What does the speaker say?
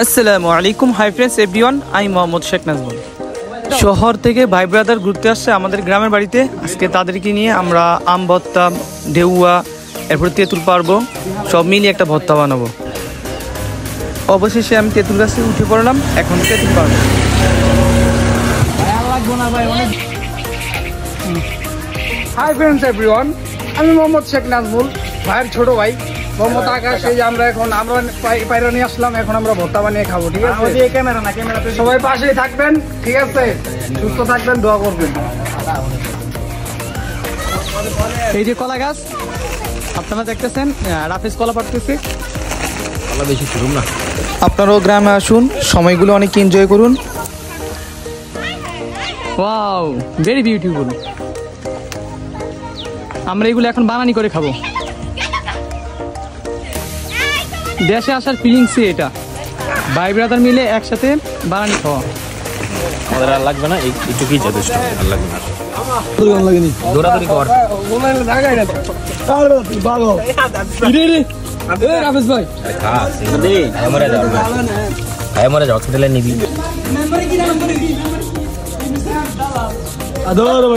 আসসালামু আলাইকুম, hi friends everyone, আমি মোহাম্মদ শেখ নাজমুল। শহর থেকে ভাই ব্রাদার ঘুরতে আসছে আমাদের গ্রামের বাড়িতে। আজকে তাদেরকে নিয়ে আমরা আম ভর্তা, ঢেউয়া, এরপর তেঁতুল পারবো, সব মিলিয়ে একটা ভর্তা বানাবো। অবশেষে আমি তেঁতুল গাছে উঠে পড়লাম, এখন তেঁতুল পারবো। হাই ফ্রেন্ডস এভরিওয়ান, আমি মোহাম্মদ শেখ নাজমুল, ভাইয়ের ছোট ভাই মোহাম্মদ আকাশ। এই যে আমরা পায়রা নিয়ে আসলাম, এখন আমরা ভর্তা বানিয়ে খাবো। ঠিক আছে, সবাই পাশেই থাকবেন, ঠিক আছে, সুস্থ থাকবেন, দোয়া করবেন। এই যে কলা গাছ আপনারা দেখতেছেন, রাফেজ কলা পাড়তেছে। বেশি শুরু না, আপনারাও গ্রামে আসুন, সময়গুলো অনেক এনজয় করুন। Wow, very beautiful. আমরা এগুলো এখন বানানি করে খাবো। দেশে আসার ফিলিংসই এটা, ভাই ব্রাদার মিলে একসাথে বানানি খাওয়া। আমাদের আর লাগবে না, এইটুকুই যথেষ্ট, আর লাগবে না। দৌড়াদৌড়ি কর। রাফেজ ভাই মরে যা, হসপিটালে নিবি। Adoro,